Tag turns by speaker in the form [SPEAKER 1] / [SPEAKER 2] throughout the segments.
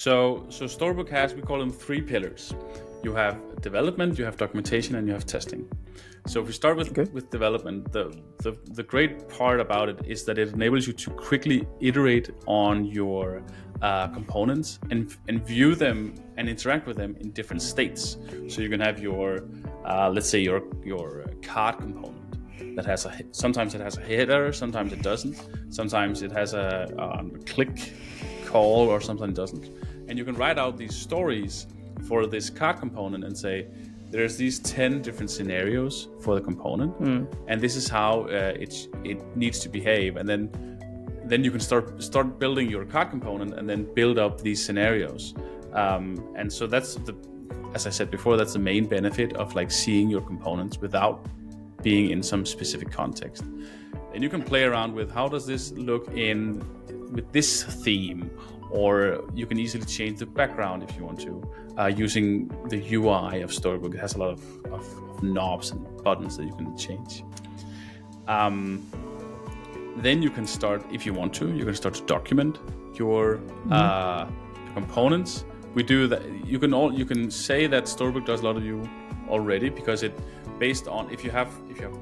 [SPEAKER 1] So Storybook has, we call them three pillars. You have development, you have documentation, and you have testing. So if we start
[SPEAKER 2] Okay.
[SPEAKER 1] with development, the great part about it is that it enables you to quickly iterate on your components and view them and interact with them in different states. So you can have your, let's say your card component that has sometimes it has a header, sometimes it doesn't, sometimes it has a click call, or sometimes it doesn't. And you can write out these stories for this card component and say, there's these 10 different scenarios for the component, and this is how it needs to behave. And then you can start building your card component and then build up these scenarios. And so that's as I said before, that's the main benefit of like seeing your components without being in some specific context. And you can play around with how does this look in with this theme, or you can easily change the background if you want to, using the UI of Storybook. It has a lot of knobs and buttons that you can change. Then you can start, if you want to, you can start to document your components. We do that. You can say that Storybook does a lot of you already, because it based on if you have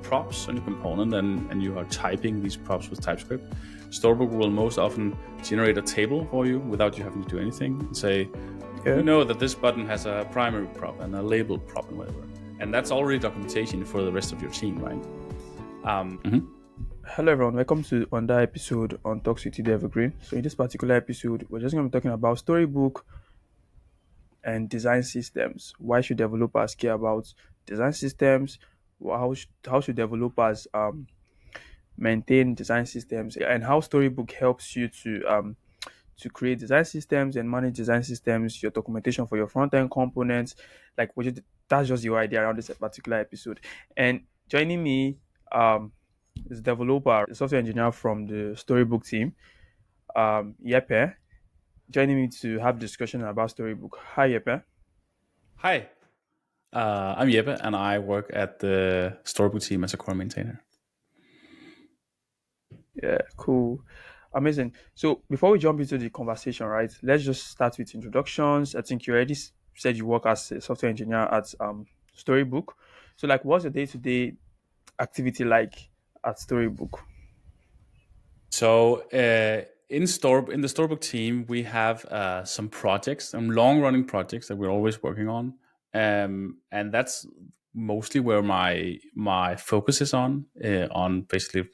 [SPEAKER 1] props on your component and you are typing these props with TypeScript, Storybook will most often generate a table for you without you having to do anything and say, we know that this button has a primary prop and a label prop and whatever. And that's already documentation for the rest of your team, right?
[SPEAKER 2] Hello everyone, welcome to another episode on Talks with TD Evergreen. So in this particular episode, we're just going to be talking about Storybook and design systems. Why should developers care about design systems? How should developers maintain design systems, and how Storybook helps you to create design systems and manage design systems, your documentation for your front end components, that's just your idea around this particular episode. And joining me is developer, a software engineer from the Storybook team, Jeppe, joining me to have discussion about Storybook. Hi, Jeppe.
[SPEAKER 1] Hi, I'm Jeppe, and I work at the Storybook team as a core maintainer.
[SPEAKER 2] Yeah, cool. Amazing. So before we jump into the conversation, right, let's just start with introductions. I think you already said you work as a software engineer at Storybook. So like, what's your day-to-day activity like at Storybook?
[SPEAKER 1] So in the Storybook team, we have some projects, some long-running projects that we're always working on, and that's mostly where my focus is on basically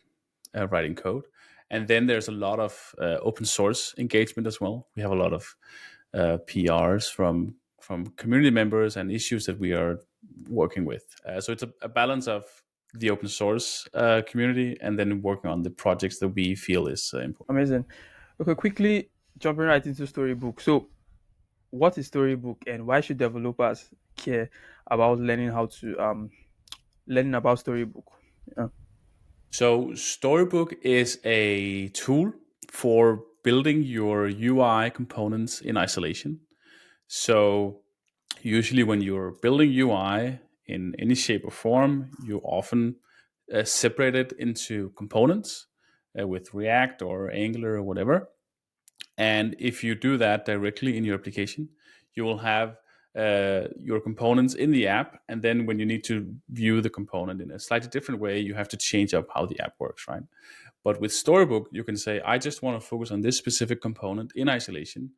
[SPEAKER 1] writing code. And then there's a lot of open source engagement as well. We have a lot of PRs from community members and issues that we are working with. So it's a balance of the open source community and then working on the projects that we feel is important.
[SPEAKER 2] Amazing. Okay, quickly jumping right into Storybook. So what is Storybook, and why should developers care about learning about Storybook? Yeah.
[SPEAKER 1] So Storybook is a tool for building your UI components in isolation. So usually when you're building UI in any shape or form, you often separate it into components with React or Angular or whatever. And if you do that directly in your application, you will have your components in the app. And then when you need to view the component in a slightly different way, you have to change up how the app works, right? But with Storybook, you can say, I just want to focus on this specific component in isolation,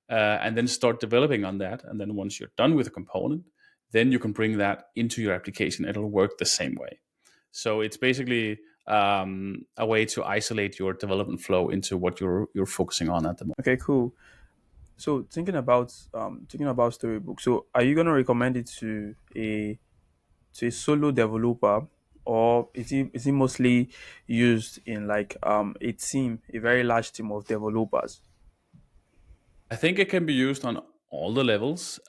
[SPEAKER 1] and then start developing on that. And then once you're done with a component, then you can bring that into your application. It'll work the same way. So it's basically a way to isolate your development flow into what you're focusing on at the moment.
[SPEAKER 2] Okay, cool. So thinking about Storybook. So are you gonna recommend it to a solo developer, or is it mostly used in like a team, a very large team of developers?
[SPEAKER 1] I think it can be used on all the levels.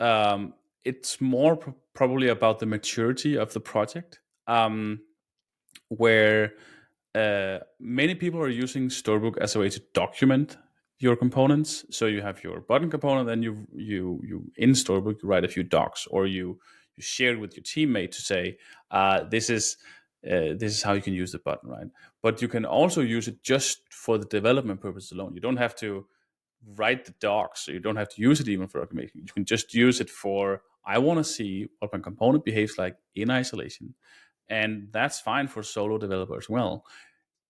[SPEAKER 1] It's more probably about the maturity of the project, where many people are using Storybook as a way to document your components. So you have your button component, and you in Storybook you write a few docs, or you share it with your teammate to say this is how you can use the button, right? But you can also use it just for the development purpose alone. You don't have to write the docs, so you don't have to use it even for documentation. You can just use it for, I want to see what my component behaves like in isolation, and that's fine for solo developers. Well,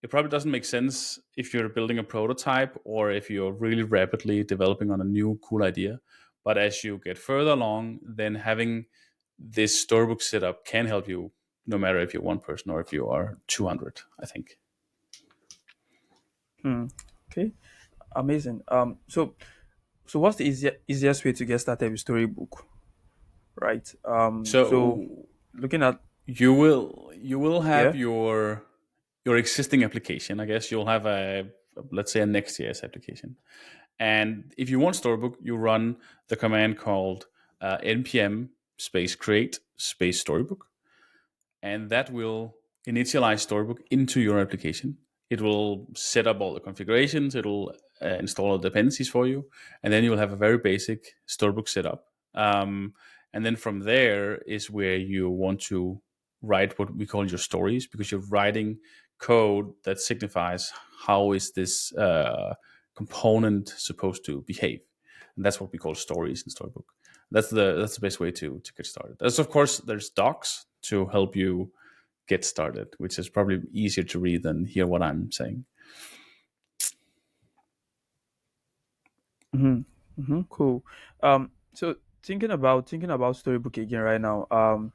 [SPEAKER 1] it probably doesn't make sense if you're building a prototype or if you're really rapidly developing on a new cool idea. But as you get further along, then having this storybook setup can help you, no matter if you're one person or if you are 200, I think.
[SPEAKER 2] Okay, amazing. So what's the easiest way to get started with Storybook, right? So
[SPEAKER 1] So
[SPEAKER 2] looking at
[SPEAKER 1] you will have
[SPEAKER 2] yeah,
[SPEAKER 1] your existing application. I guess you'll have a, let's say, a Next.js application. And if you want Storybook, you run the command called npm space create space Storybook, and that will initialize Storybook into your application. It will set up all the configurations. It'll install all the dependencies for you, and then you will have a very basic Storybook setup. And then from there is where you want to write what we call your stories, because you're writing code that signifies how is this component supposed to behave, and that's what we call stories in Storybook. That's the best way to get started. There's docs to help you get started, which is probably easier to read than hear what I'm saying.
[SPEAKER 2] cool. So thinking about Storybook again right now,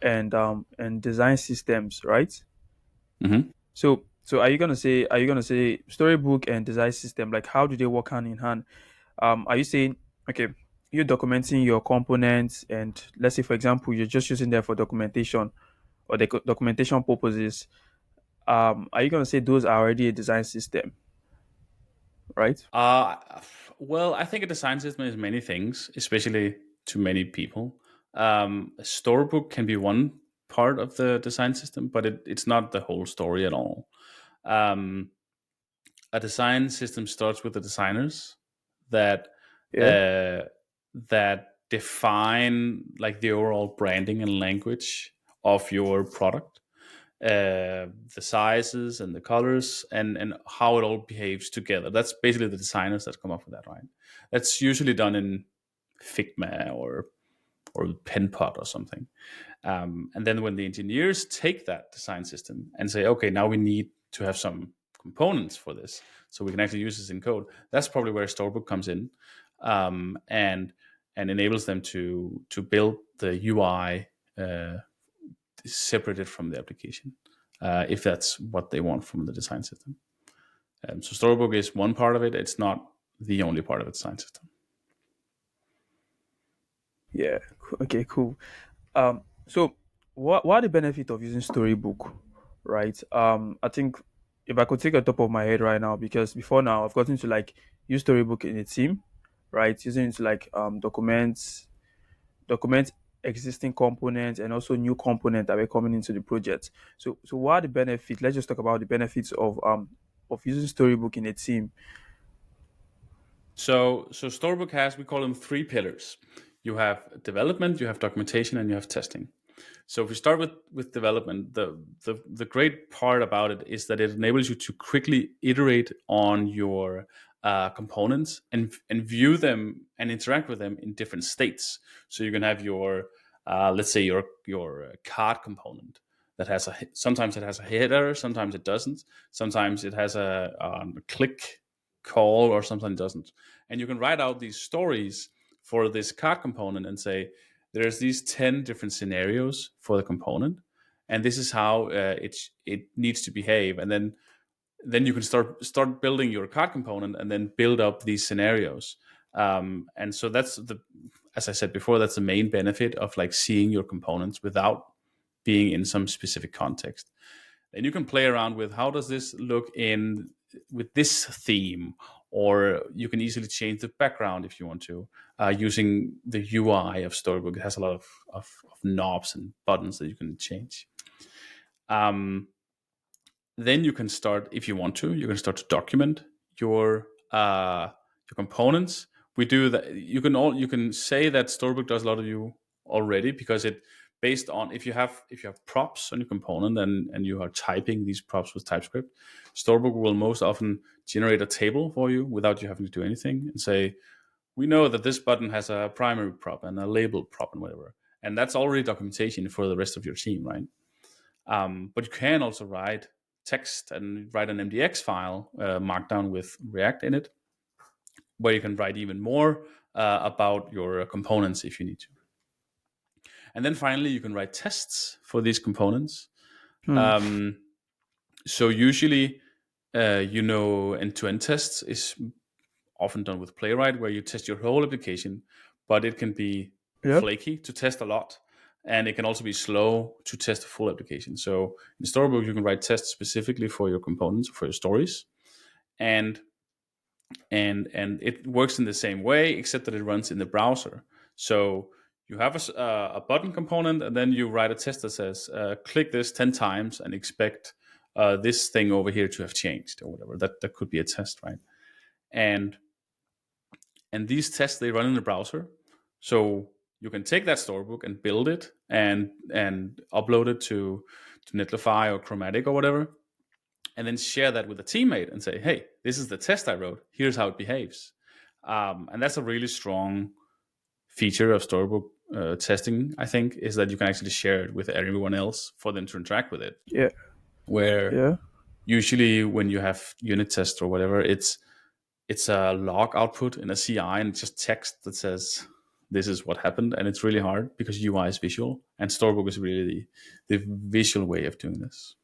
[SPEAKER 2] and design systems, right?
[SPEAKER 1] Hmm.
[SPEAKER 2] So are you gonna say Storybook and design system, like how do they work hand in hand? Are you saying, okay, you're documenting your components, and let's say for example you're just using them for documentation or the documentation purposes? Are you gonna say those are already a design system, right?
[SPEAKER 1] Uh, well, I think a design system is many things, especially to many people. A storybook can be one part of the design system, but it's not the whole story at all. Um, a design system starts with the designers that
[SPEAKER 2] Yeah.
[SPEAKER 1] uh, that define like the overall branding and language of your product, the sizes and the colors, and how it all behaves together. That's basically the designers that come up with that, right? That's usually done in Figma or Penpot or something. And then when the engineers take that design system and say, okay, now we need to have some components for this, so we can actually use this in code. That's probably where Storybook comes in, and enables them to build the UI separated from the application, if that's what they want from the design system. So Storybook is one part of it. It's not the only part of the design system.
[SPEAKER 2] Yeah. Okay, cool. So what are the benefit of using Storybook, right? I think if I could take a top of my head right now, because before now I've gotten to like use Storybook in a team, right? Using it to like document existing components and also new components that were coming into the project. So what are the benefits? Let's just talk about the benefits of using Storybook in a team.
[SPEAKER 1] So Storybook has, we call them three pillars. You have development, you have documentation, and you have testing. So if we start with development, the great part about it is that it enables you to quickly iterate on your components and view them and interact with them in different states. So you can have your, let's say, your card component that has sometimes it has a header, sometimes it doesn't, sometimes it has a click call, or sometimes it doesn't. And you can write out these stories for this card component and say, there's these 10 different scenarios for the component, and this is how it needs to behave. And then you can start building your card component and then build up these scenarios. And so that's the, as I said before, that's the main benefit of like seeing your components without being in some specific context. And you can play around with, how does this look in with this theme, or you can easily change the background if you want to, using the UI of Storybook. It has a lot of knobs and buttons that you can change. um, then you can start, if you want to, you can start to document your components. We do that. You can say that Storybook does a lot of you already, because it, based on, if you have props on your component and you are typing these props with TypeScript, Storybook will most often generate a table for you without you having to do anything and say, we know that this button has a primary prop and a label prop and whatever. And that's already documentation for the rest of your team, right? But you can also write text and write an MDX file markdown with React in it, where you can write even more about your components if you need to. And then finally, you can write tests for these components.
[SPEAKER 2] Hmm.
[SPEAKER 1] Um, so usually, end-to-end tests is often done with Playwright, where you test your whole application, but it can be
[SPEAKER 2] Yeah.
[SPEAKER 1] flaky to test a lot, and it can also be slow to test a full application. So in Storybook, you can write tests specifically for your components, for your stories, and and it works in the same way, except that it runs in the browser. So you have a button component, and then you write a test that says, click this 10 times and expect this thing over here to have changed or whatever. That could be a test, right? And these tests, they run in the browser. So you can take that storybook and build it and upload it to Netlify or Chromatic or whatever, and then share that with a teammate and say, hey, this is the test I wrote. Here's how it behaves. And that's a really strong feature of storybook testing, I think, is that you can actually share it with everyone else for them to interact with it.
[SPEAKER 2] Yeah.
[SPEAKER 1] Where
[SPEAKER 2] Yeah.
[SPEAKER 1] usually when you have unit tests or whatever, it's a log output in a CI and it's just text that says this is what happened, and it's really hard because UI is visual, and Storybook is really the visual way of doing this.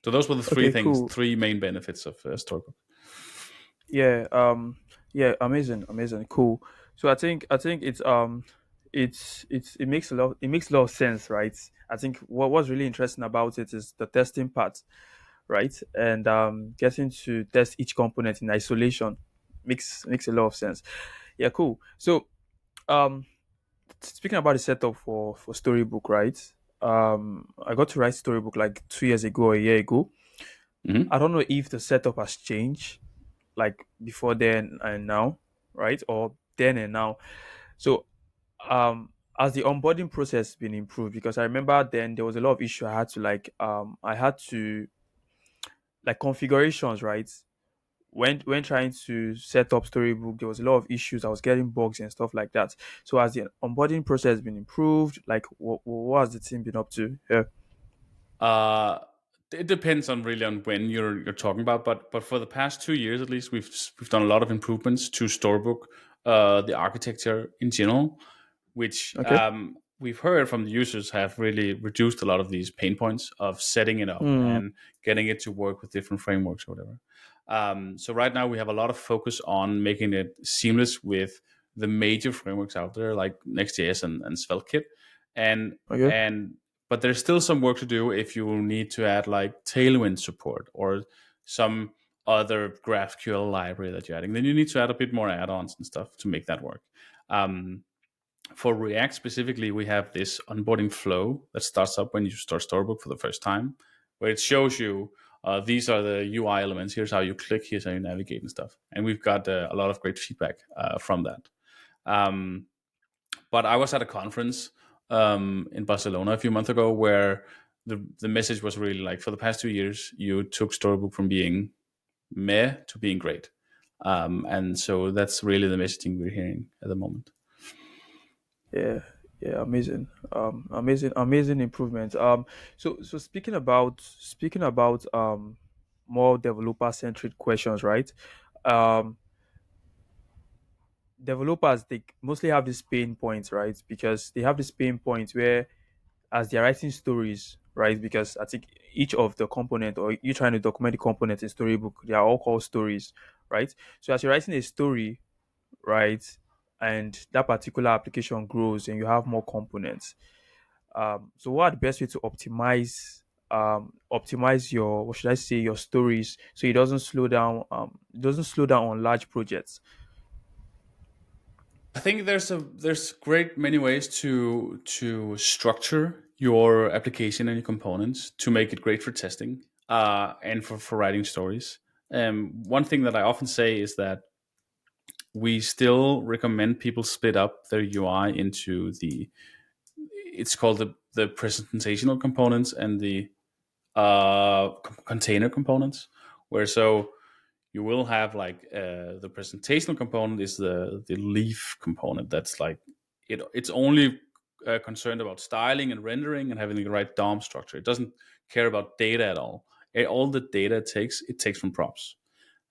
[SPEAKER 1] So those were the
[SPEAKER 2] Okay. Cool.
[SPEAKER 1] three main benefits of Storybook.
[SPEAKER 2] Yeah. Yeah. Amazing. Amazing. Cool. So I think it makes a lot of sense, right? I think what's really interesting about it is the testing part, right? And getting to test each component in isolation makes a lot of sense. Yeah. Cool. So um speaking about the setup for Storybook, right? I got to write Storybook like 2 years ago or a year ago.
[SPEAKER 1] Mm-hmm.
[SPEAKER 2] I don't know if the setup has changed like before then and now, right? Or then and now. So as the onboarding process been improved, because I remember then there was a lot of issue I had to like configurations, right? When trying to set up Storybook, there was a lot of issues. I was getting bugs and stuff like that. So as the onboarding process been improved, like what has the team been up to? Yeah.
[SPEAKER 1] Uh, it depends on really on when you're talking about, but for the past 2 years at least, we've done a lot of improvements to Storybook, the architecture in general, which
[SPEAKER 2] Okay.
[SPEAKER 1] we've heard from the users have really reduced a lot of these pain points of setting it up
[SPEAKER 2] Hmm.
[SPEAKER 1] and getting it to work with different frameworks or whatever. So right now we have a lot of focus on making it seamless with the major frameworks out there like Next.js and SvelteKit, and
[SPEAKER 2] Okay.
[SPEAKER 1] and but there's still some work to do if you need to add like Tailwind support or some other GraphQL library that you're adding. Then you need to add a bit more add-ons and stuff to make that work. Um, for React specifically, we have this onboarding flow that starts up when you start Storybook for the first time, where it shows you these are the UI elements. Here's how you click. Here's how you navigate and stuff. And we've got a lot of great feedback from that. Um, but I was at a conference in Barcelona a few months ago where the message was really like, for the past 2 years, you took Storybook from being meh to being great. And so that's really the messaging we're hearing at the moment.
[SPEAKER 2] Yeah. Yeah. Amazing. Amazing improvement. So speaking about more developer centric questions, right? Um, Developers, they mostly have this pain point, right? Because they have this pain point where as they're writing stories, right? Because I think each of the component or you trying to document the component in Storybook, they are all called stories, right? So as you're writing a story, right, and that particular application grows and you have more components. So what are the best way to optimize your, what should I say, your stories so it doesn't slow down on large projects?
[SPEAKER 1] I think there's great many ways to structure your application and your components to make it great for testing and for writing stories. One thing that I often say is that we still recommend people split up their UI into it's called the presentational components and the container components, where so You will have like the presentational component is the leaf component. That's like it's only concerned about styling and rendering and having the right DOM structure. It doesn't care about data at all. All the data it takes from props.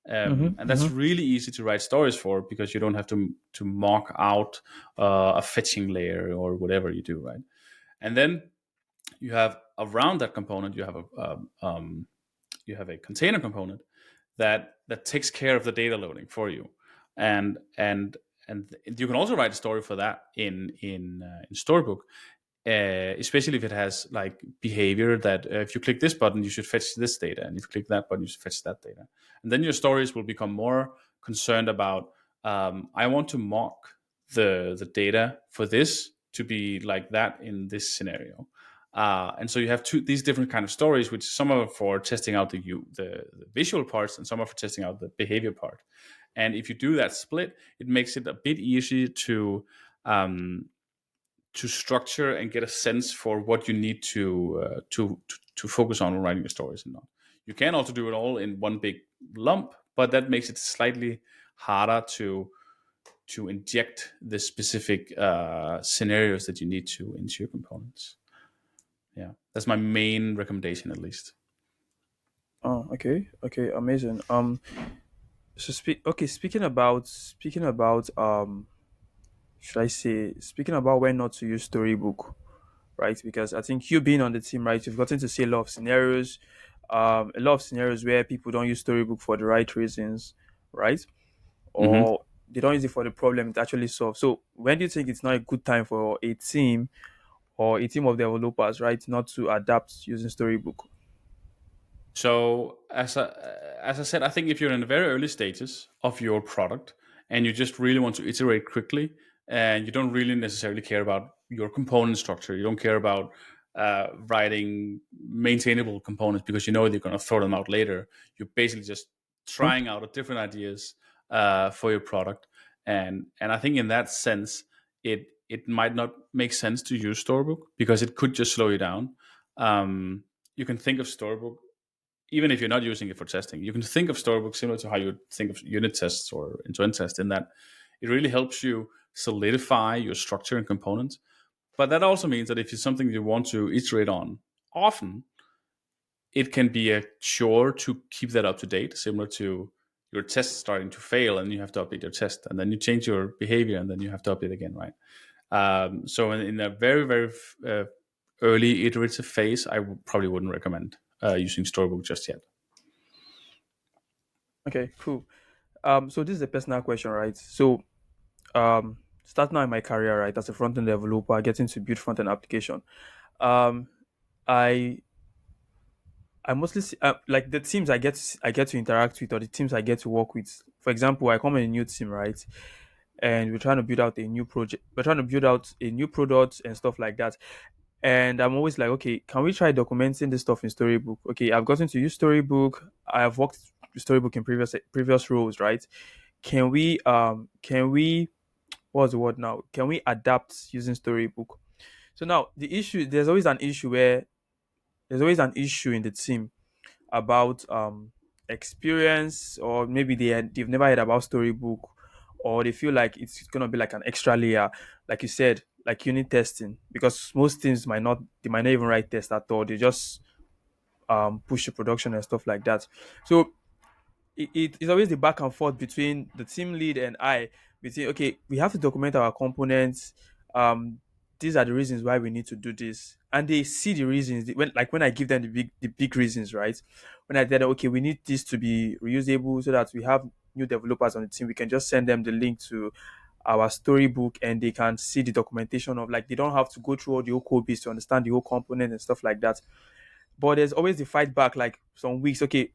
[SPEAKER 1] And that's really easy to write stories for because you don't have to mock out a fetching layer or whatever you do, right? And then you have around that component you have a container component that takes care of the data loading for you, and you can also write a story for that in Storybook, especially if it has like behavior that if you click this button you should fetch this data, and if you click that button you should fetch that data, and then your stories will become more concerned about I want to mock the data for this to be like that in this scenario. And so you have these different kind of stories, which some are for testing out the visual parts, and some are for testing out the behavior part. And if you do that split, it makes it a bit easier um, to structure and get a sense for what you need to focus on when writing your stories and not. You can also do it all in one big lump, but that makes it slightly harder to inject the specific scenarios that you need to into your components. Yeah, that's my main recommendation, at least.
[SPEAKER 2] Oh, okay, okay, amazing. So speaking about should I say speaking about when not to use Storybook, right? Because I think you being on the team, right, you've gotten to see a lot of scenarios where people don't use Storybook for the right reasons, right?
[SPEAKER 1] Hmm.
[SPEAKER 2] Or they don't use it for the problem it actually solves. So when do you think it's not a good time for a team or a team of developers, right, not to adapt using Storybook?
[SPEAKER 1] So as I said, I think if you're in the very early stages of your product and you just really want to iterate quickly, and you don't really necessarily care about your component structure, you don't care about writing maintainable components because you know they're going to throw them out later. You're basically just trying out different ideas for your product, and I think in that sense, it might not make sense to use Storybook because it could just slow you down. You can think of Storybook even if you're not using it for testing, you can think of Storybook similar to how you would think of unit tests or end-to-end tests, in that it really helps you solidify your structure and components. But that also means that if it's something you want to iterate on often, it can be a chore to keep that up to date, similar to your test starting to fail and you have to update your test, and then you change your behavior and then you have to update again, right? So in a very, very early iterative phase, probably wouldn't recommend using Storybook just yet.
[SPEAKER 2] Okay, cool. So this is a personal question, right? So starting out in my career, right, as a front end developer, getting to build front end application. Um, I I mostly see, like the teams I get to interact with or the teams I get to work with. For example, I come in a new team, right, and we're trying to build out a new project. We're trying to build out a new product and stuff like that. And I'm always like, okay, can we try documenting this stuff in Storybook? Okay, I've gotten to use Storybook. I have worked with Storybook in previous roles, right? Can we what's the word now? Can we adapt using Storybook? So now the issue there's always an issue in the team about experience, or maybe they've never heard about Storybook, or they feel like it's gonna be like an extra layer, like you said, like unit testing, because most teams might not even write tests at all. They just push to production and stuff like that. So it's always the back and forth between the team lead and I. Between, okay, we have to document our components. Um, these are the reasons why we need to do this, and they see the reasons. When I give them the big reasons, right? When I tell them, okay, we need this to be reusable so that we have new developers on the team, we can just send them the link to our storybook and they can see the documentation of, like, they don't have to go through all the whole code base to understand the whole component and stuff like that. But there's always the fight back, like some weeks. Okay,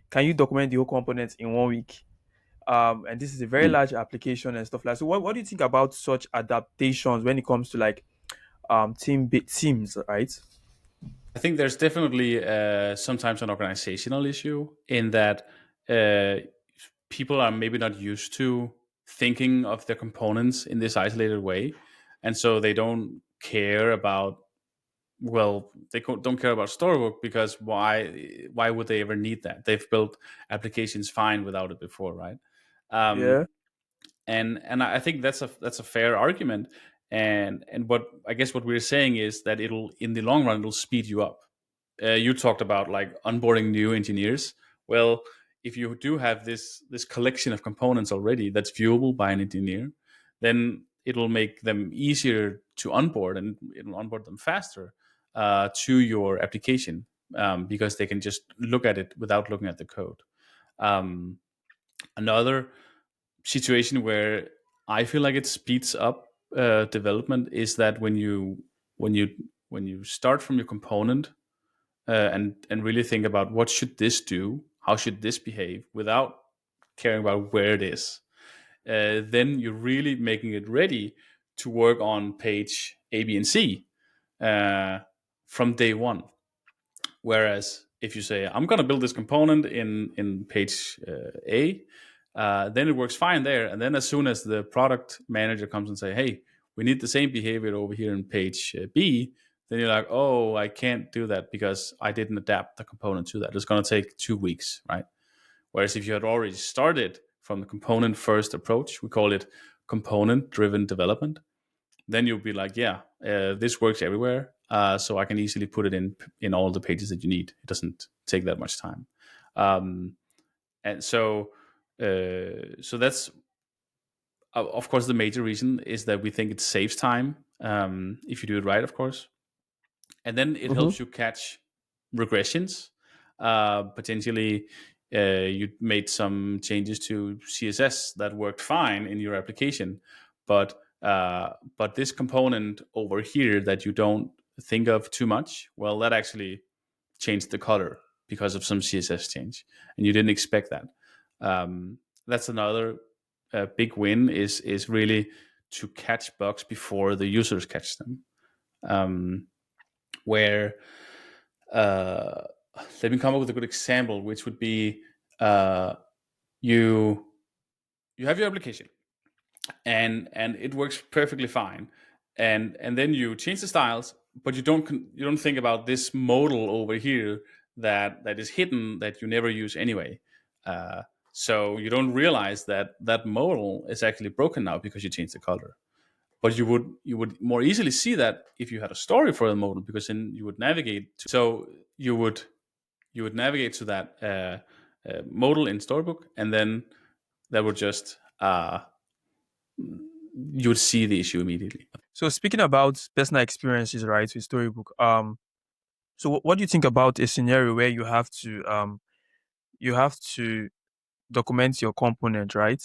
[SPEAKER 2] can you document the whole components in 1 week? And this is a very large application and stuff like that. So what do you think about such adaptations when it comes to like teams, right?
[SPEAKER 1] I think there's definitely sometimes an organizational issue in that uh, people are maybe not used to thinking of their components in this isolated way, and so they don't care about well, they don't care about Storybook because why would they ever need that? They've built applications fine without it before, right?
[SPEAKER 2] Yeah.
[SPEAKER 1] Um, and I think that's a fair argument. And what I guess what we're saying is that it'll, in the long run, it'll speed you up. You talked about like onboarding new engineers. Well, if you do have this collection of components already that's viewable by an engineer, then it'll make them easier to onboard, and it'll onboard them faster to your application, because they can just look at it without looking at the code. Um, Another situation where I feel like it speeds up development is that when you when you start from your component, and really think about what should this do, how should this behave, without caring about where it is, then you're really making it ready to work on page A, B, and C uh, from day one. Whereas if you say, I'm going to build this component in page A, then it works fine there. And then as soon as the product manager comes and say, hey, we need the same behavior over here in page B, then you're like, oh, I can't do that because I didn't adapt the component to that. It's going to take 2 weeks, right? Whereas if you had already started from the component first approach, we call it component driven development, then you'll be like, yeah, this works everywhere, so I can easily put it in all the pages that you need. It doesn't take that much time. And so that's of course the major reason is that we think it saves time, if you do it right, of course. And then it
[SPEAKER 2] Mm-hmm.
[SPEAKER 1] helps you catch regressions. Potentially, you made some changes to CSS that worked fine in your application, but this component over here that you don't think of too much, well, that actually changed the color because of some CSS change, and you didn't expect that. That's another big win, is really to catch bugs before the users catch them. Um, where let me come up with a good example, which would be, uh, you you have your application, and it works perfectly fine, and then you change the styles, but you don't think about this modal over here that is hidden, that you never use anyway. Uh, so you don't realize that that modal is actually broken now because you changed the color. But you would more easily see that if you had a story for the modal, because then you would navigate so you would navigate to that modal in Storybook, and then that would just you would see the issue immediately.
[SPEAKER 2] So speaking about personal experiences, right, with Storybook, so what do you think about a scenario where you have to document your component, right?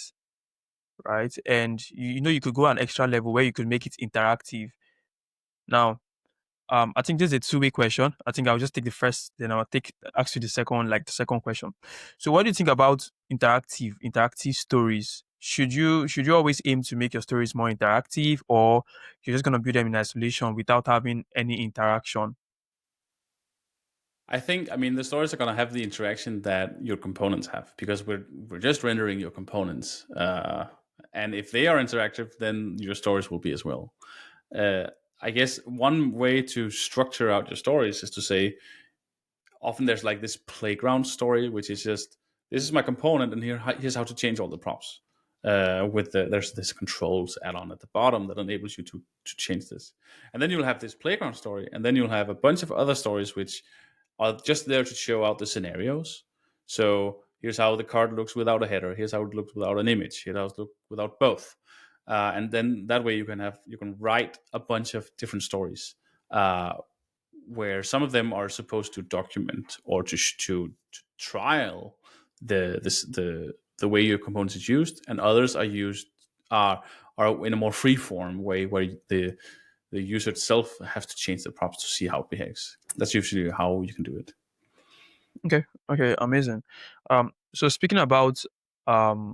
[SPEAKER 2] Right, and you know you could go an extra level where you could make it interactive. Now, I think this is a two-way question. I think I'll just take the first, then I'll take ask you the second, like the second question. So, what do you think about interactive stories? Should you always aim to make your stories more interactive, or you're just gonna build them in isolation without having any interaction?
[SPEAKER 1] I mean, the stories are going to have the interaction that your components have, because we're just rendering your components, and if they are interactive, then your stories will be as well. Uh, I guess one way to structure out your stories is to say, often there's like this playground story, which is just, this is my component, and here's how to change all the props. There's this controls add-on at the bottom that enables you to change this, and then you'll have this playground story, and then you'll have a bunch of other stories which are just there to show out the scenarios. So here's how the card looks without a header. Here's how it looks without an image. Here's how it looks without both. And then that way you can write a bunch of different stories, where some of them are supposed to document or to trial the way your components is used, and others are in a more free form way, where the user itself has to change the props to see how it behaves. That's usually how you can do it.
[SPEAKER 2] Okay, okay, amazing. So speaking about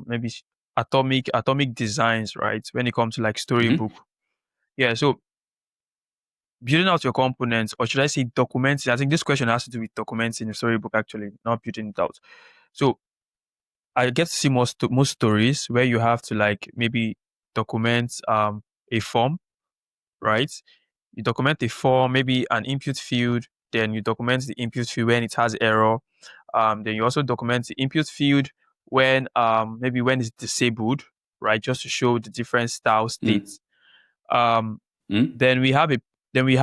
[SPEAKER 2] maybe atomic designs, right? When it comes to like
[SPEAKER 1] Hmm.
[SPEAKER 2] storybook, yeah. So building out your components, or should I say documenting? I think this question has to do with documenting the storybook actually, not building it out. So I get to see most stories where you have to like maybe document a form, right? You document a form, maybe an input field, then you document the input field when it has error. Then you also document the input field when maybe when it's disabled, right? Just to show the different style
[SPEAKER 1] Mm.
[SPEAKER 2] states. Um,
[SPEAKER 1] Mm.
[SPEAKER 2] then we have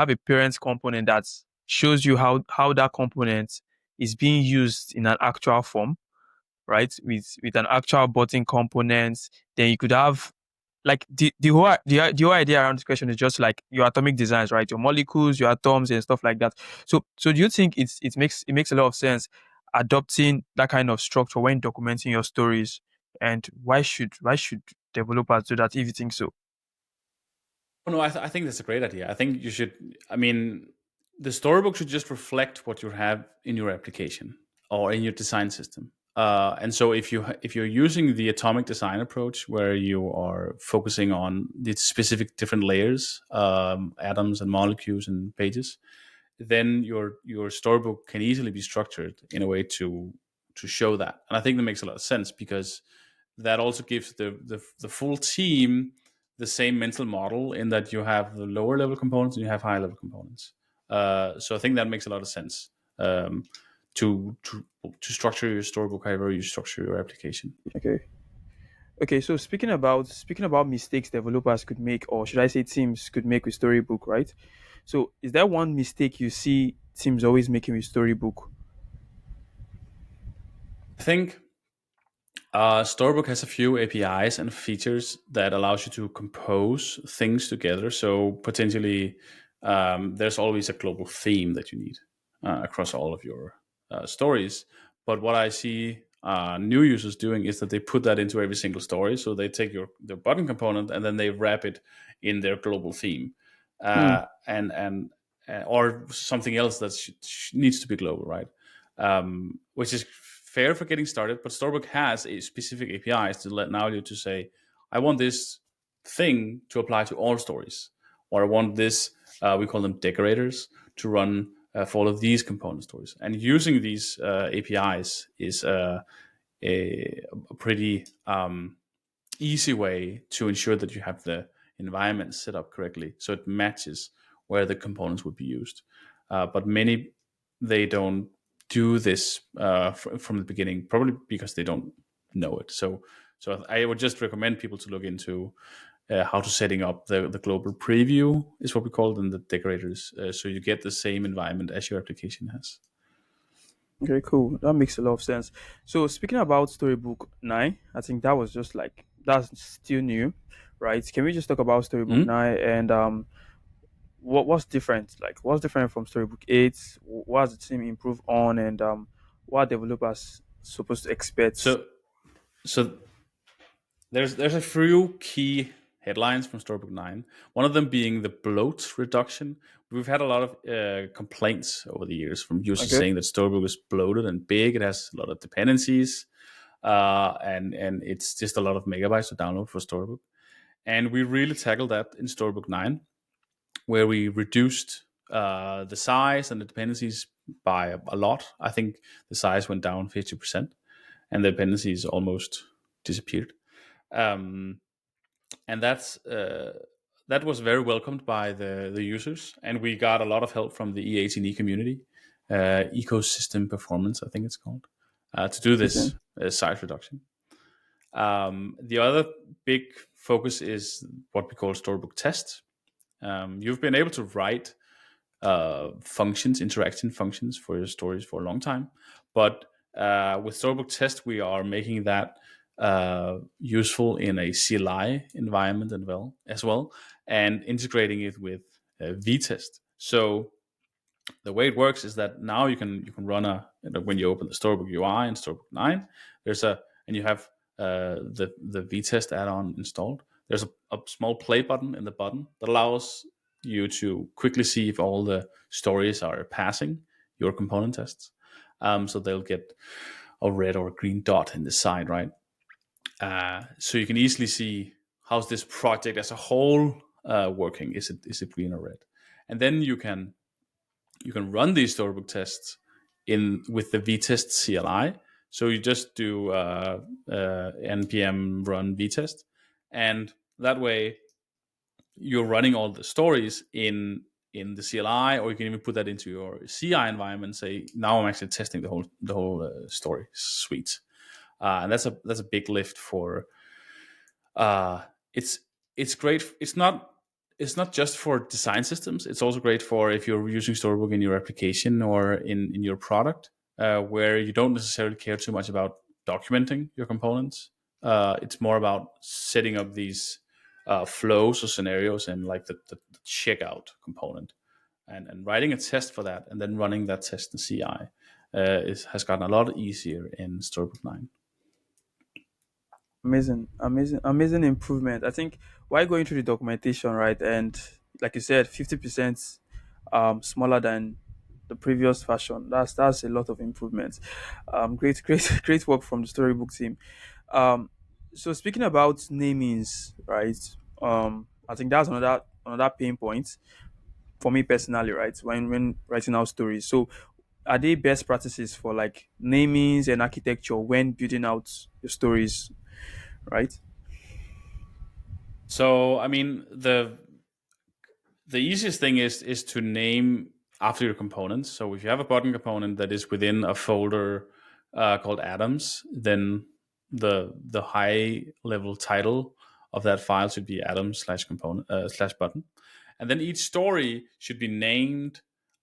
[SPEAKER 2] a parent component that shows you how that component is being used in an actual form, right? With an actual button component. Then you could have like the whole idea around this question is just like your atomic designs, right? Your molecules, your atoms, and stuff like that. So do you think it makes a lot of sense adopting that kind of structure when documenting your stories? And why should developers do that if you think so?
[SPEAKER 1] Oh, no, I think that's a great idea. I think you should. I mean, the storybook should just reflect what you have in your application or in your design system. And so, if you're using the atomic design approach, where you are focusing on the specific different layers, atoms and molecules and pages, then your storybook can easily be structured in a way to show that. And I think that makes a lot of sense because that also gives the full team the same mental model in that you have the lower level components and you have high level components. So I think that makes a lot of sense, to structure your storybook however you structure your application.
[SPEAKER 2] Okay. Okay, so speaking about mistakes developers could make, or should I say teams could make with Storybook, right? So is there one mistake you see teams always making with Storybook?
[SPEAKER 1] I think Storybook has a few APIs and features that allows you to compose things together. So potentially, there's always a global theme that you need across all of your stories. But what I see new users doing is that they put that into every single story. So they take their button component and then they wrap it in their global theme,
[SPEAKER 2] Hmm.
[SPEAKER 1] or something else that needs to be global, right? Which is fair for getting started. But Storybook has a specific APIs to let now you to say, I want this thing to apply to all stories, or I want this. We call them decorators to run for all of these component stories. And using these APIs is a pretty easy way to ensure that you have the environment set up correctly so it matches where the components would be used. But many, they don't do this from the beginning, probably because they don't know it. So I would just recommend people to look into how to setting up the global preview is what we call them, the decorators, so you get the same environment as your application has.
[SPEAKER 2] Okay, cool. That makes a lot of sense. So speaking about Storybook 9, I think that was just like that's still new, right? Can we just talk about Storybook
[SPEAKER 1] Mm.
[SPEAKER 2] 9 and what's different? Like what's different from Storybook 8? What's the team improve on, and what are developers supposed to expect?
[SPEAKER 1] So so there's a few key headlines from Storybook 9. One of them being the bloat reduction. We've had a lot of complaints over the years from users
[SPEAKER 2] Okay.
[SPEAKER 1] saying that Storybook is bloated and big. It has a lot of dependencies, and it's just a lot of megabytes to download for Storybook. And we really tackled that in Storybook 9, where we reduced the size and the dependencies by a lot. I think the size went down 50%, and the dependencies almost disappeared. Um, and that was very welcomed by the users, and we got a lot of help from the E18E community, ecosystem performance, I think it's called, to do this
[SPEAKER 2] Interesting.
[SPEAKER 1] size reduction. The other big focus is what we call storybook test. You've been able to write functions, interaction functions for your stories for a long time. But with Storybook Test, we are making that useful in a CLI environment as well, and integrating it with VTest. So the way it works is that now you can run when you open the Storybook UI in Storybook 9, there's a and you have the VTest add-on installed. There's a small play button in the button that allows you to quickly see if all the stories are passing your component tests. So they'll get a red or a green dot in the side, right? So you can easily see how's this project as a whole working. Is it green or red? And then you can run these storybook tests in with the vtest CLI. So you just do npm run vtest, and that way you're running all the stories in in the CLI, or you can even put that into your CI environment. Say, now I'm actually testing the whole story suite, and that's a big lift for. It's great. It's not just for design systems. It's also great for if you're using Storybook in your application or in your product, where you don't necessarily care too much about documenting your components. It's more about setting up these flows or scenarios and like the checkout component, and writing a test for that, and then running that test in CI has gotten a lot easier in Storybook 9.
[SPEAKER 2] Amazing, amazing, amazing improvement. I think while going through the documentation, right, and like you said, 50% smaller than the previous version. That's a lot of improvements. Great, great, great work from the storybook team. Um, so speaking about namings, right? I think that's another pain point for me personally, right? When writing out stories. So are they best practices for like namings and architecture when building out your stories, right?
[SPEAKER 1] So I mean, the easiest thing is to name after your components. So if you have a button component that is within a folder called atoms, then the high level title of that file should be atoms slash component slash button, and then each story should be named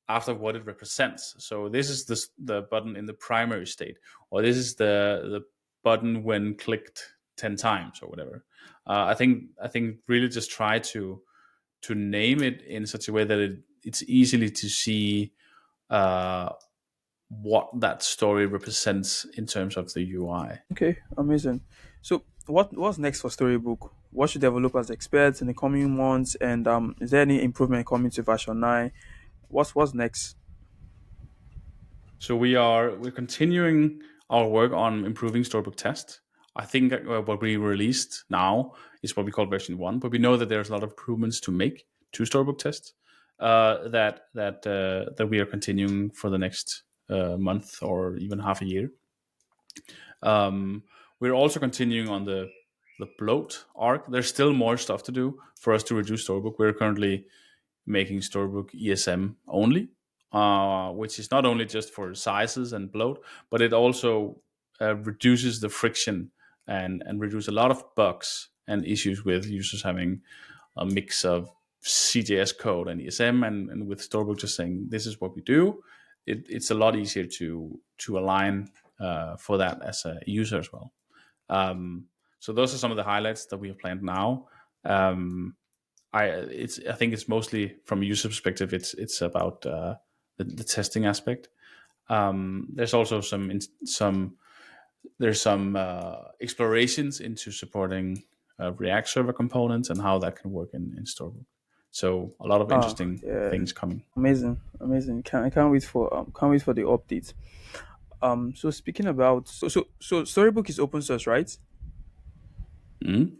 [SPEAKER 1] after what it represents. So this is the button in the primary state, or this is the button when clicked 10 times or whatever. I think really just try to name it in such a way that it's easily to see uh, what that story represents in terms of the UI.
[SPEAKER 2] Okay, amazing. So what's next for Storybook? What should developers expect in the coming months? And is there any improvement coming to version 9? What's next?
[SPEAKER 1] So we're continuing our work on improving Storybook test. I think what we released now is what we call version 1, but we know that there's a lot of improvements to make to Storybook test that we are continuing for the next month or even half a year. Um, we're also continuing on the bloat arc. There's still more stuff to do for us to reduce Storybook. We're currently making Storybook ESM only, which is not only just for sizes and bloat, but it also reduces the friction and reduce a lot of bugs and issues with users having a mix of CJS code and ESM, and with Storybook just saying this is what we do. It's a lot easier to align for that as a user as well. Um, so those are some of the highlights that we have planned now. Um, I think it's mostly from a user perspective. It's about the testing aspect. There's also some explorations into supporting React server components and how that can work in Storybook. So a lot of interesting
[SPEAKER 2] Yeah,
[SPEAKER 1] things coming.
[SPEAKER 2] amazing, amazing. Can't wait for the update. So speaking about so Storybook is open source, right?
[SPEAKER 1] Mhm.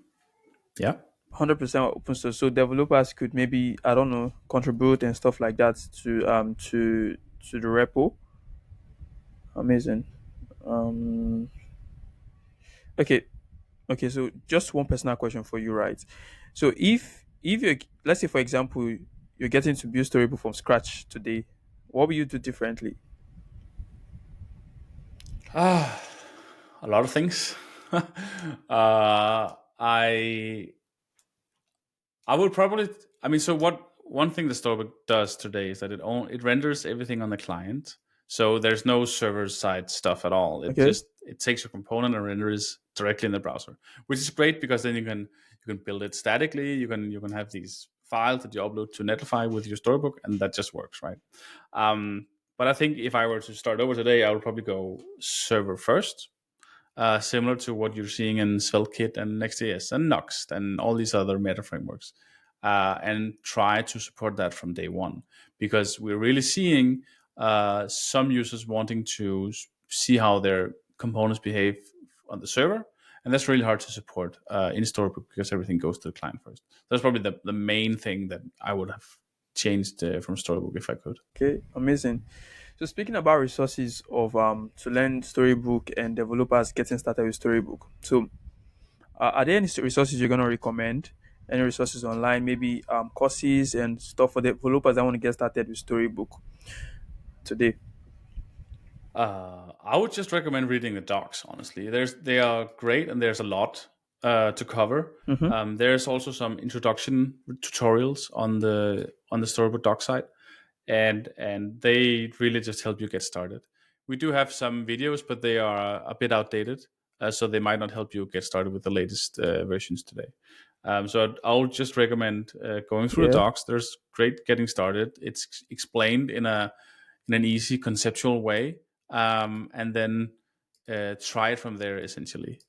[SPEAKER 1] Yeah.
[SPEAKER 2] 100% open source. So developers could maybe, I don't know, contribute and stuff like that to the repo. Amazing. Um, okay, okay. So just one personal question for you, right? So if you, let's say for example, you're getting to build Storybook from scratch today, what will you do differently?
[SPEAKER 1] Ah, a lot of things. I would probably. I mean, so what? One thing the Storybook does today is that it renders everything on the client. So there's no server side stuff at all.
[SPEAKER 2] Okay.
[SPEAKER 1] It takes your component and renders directly in the browser, which is great because then you can build it statically. You can have these files that you upload to Netlify with your Storybook, and that just works, right? But I think if I were to start over today, I would probably go server first, similar to what you're seeing in SvelteKit and Next.js and Nuxt and all these other meta frameworks, and try to support that from day one, because we're really seeing some users wanting to see how their components behave on the server, and that's really hard to support in Storybook because everything goes to the client first. That's probably the main thing that I would have changed from Storybook if I could.
[SPEAKER 2] Okay, amazing. So speaking about resources of to learn Storybook and developers getting started with Storybook. So are there any resources you're gonna recommend? any resources online, maybe courses and stuff for the developers that want to get started with Storybook today?
[SPEAKER 1] I would just recommend reading the docs. Honestly, they are great, and there's a lot to cover.
[SPEAKER 2] Mm-hmm.
[SPEAKER 1] There's also some introduction tutorials on the Storybook doc site, and they really just help you get started. We do have some videos, but they are a bit outdated, so they might not help you get started with the latest versions today. I'll just recommend going through the
[SPEAKER 2] Yeah.
[SPEAKER 1] docs. There's great getting started. It's explained in an easy conceptual way, and then try it from there. Essentially,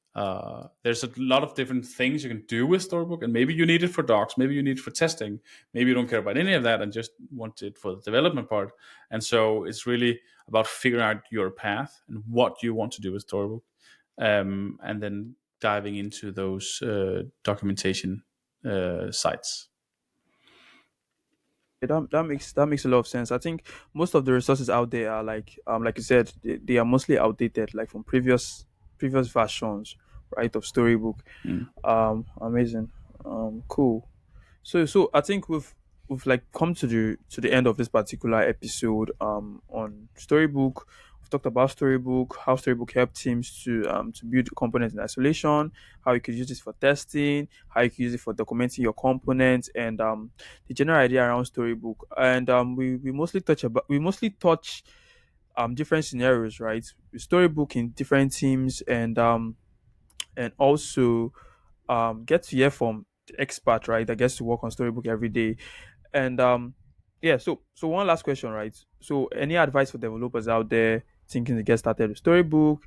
[SPEAKER 1] there's a lot of different things you can do with Storybook, and maybe you need it for docs, maybe you need it for testing, maybe you don't care about any of that and just want it for the development part. And so it's really about figuring out your path and what you want to do with Storybook, and then diving into those documentation sites.
[SPEAKER 2] Yeah, that makes a lot of sense. I think most of the resources out there are like you said, they are mostly outdated, like from previous versions, right, of Storybook.
[SPEAKER 1] Mm.
[SPEAKER 2] Amazing. Cool. So I think we've like come to the end of this particular episode on Storybook. We've talked about Storybook, how Storybook help teams to build components in isolation, how you could use this for testing, how you could use it for documenting your components, and the general idea around Storybook. And we mostly touch different scenarios, right? With Storybook in different teams, and also get to hear from the expert, right, that gets to work on Storybook every day. And yeah, so one last question, right? So any advice for developers out there thinking to get started with Storybook,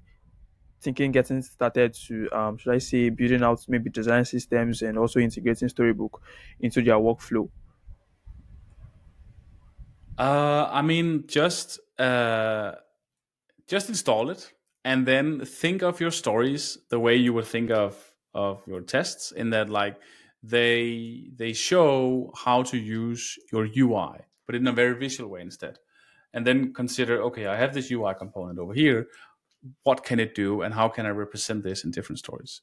[SPEAKER 2] thinking getting started to should I say building out maybe design systems and also integrating Storybook into their workflow?
[SPEAKER 1] I mean, just install it and then think of your stories the way you would think of your tests, in that like they show how to use your UI, but in a very visual way instead. And then consider, okay, I have this UI component over here, what can it do and how can I represent this in different stories.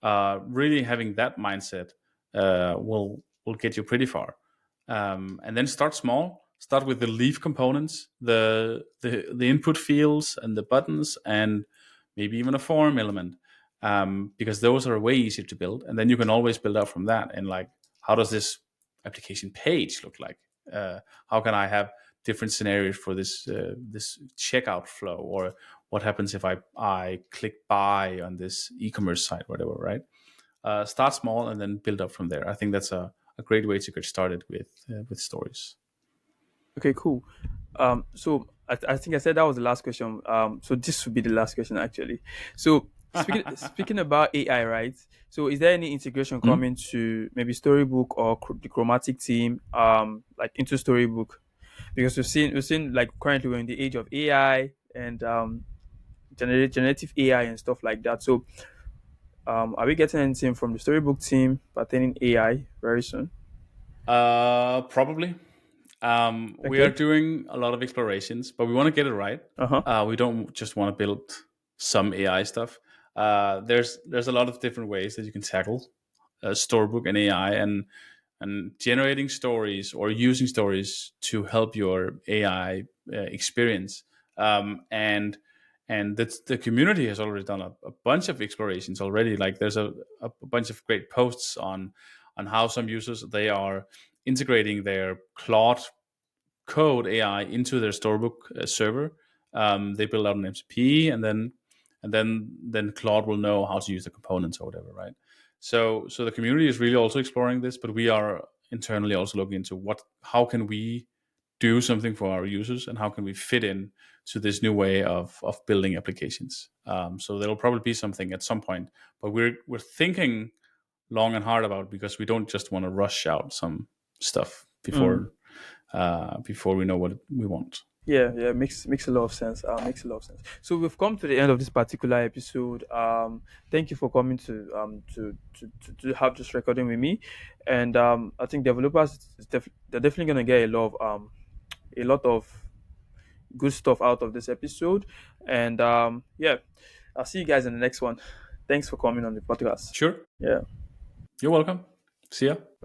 [SPEAKER 1] Really having that mindset will get you pretty far. And then start small. Start with the leaf components, the input fields and the buttons, and maybe even a form element, because those are way easier to build. And then you can always build out from that. And like, how does this application page look like? How can I have different scenarios for this checkout flow, or what happens if I click buy on this e-commerce site, whatever, right? Start small and then build up from there. I think that's a great way to get started with stories.
[SPEAKER 2] Okay, cool. So I think I said that was the last question. So this would be the last question actually. So speaking about AI, right? So is there any integration
[SPEAKER 1] Hmm?
[SPEAKER 2] coming to maybe Storybook or the Chromatic team, like into Storybook? Because we've seen like currently we're in the age of AI and generative AI and stuff like that. So are we getting anything from the Storybook team pertaining AI very soon?
[SPEAKER 1] Probably. We are
[SPEAKER 2] Okay.
[SPEAKER 1] doing a lot of explorations, but we want to get it right.
[SPEAKER 2] Uh huh.
[SPEAKER 1] We don't just want to build some AI stuff. There's a lot of different ways that you can tackle Storybook and AI, and generating stories or using stories to help your AI experience. And the community has already done a bunch of explorations already. Like there's a bunch of great posts on how some users, they are integrating their Claude code AI into their Storybook server. They build out an MCP, and then Claude will know how to use the components or whatever, right? So the community is really also exploring this, but we are internally also looking into how can we do something for our users, and how can we fit in to this new way of building applications. So there'll probably be something at some point, but we're thinking long and hard about it, because we don't just want to rush out some stuff
[SPEAKER 2] Mm.
[SPEAKER 1] before we know what we want.
[SPEAKER 2] Yeah, yeah, makes a lot of sense. Makes a lot of sense. So we've come to the end of this particular episode. Thank you for coming to have this recording with me, and I think developers they're definitely gonna get a lot of good stuff out of this episode, and yeah, I'll see you guys in the next one. Thanks for coming on the podcast.
[SPEAKER 1] Sure,
[SPEAKER 2] Yeah.
[SPEAKER 1] you're welcome. See ya.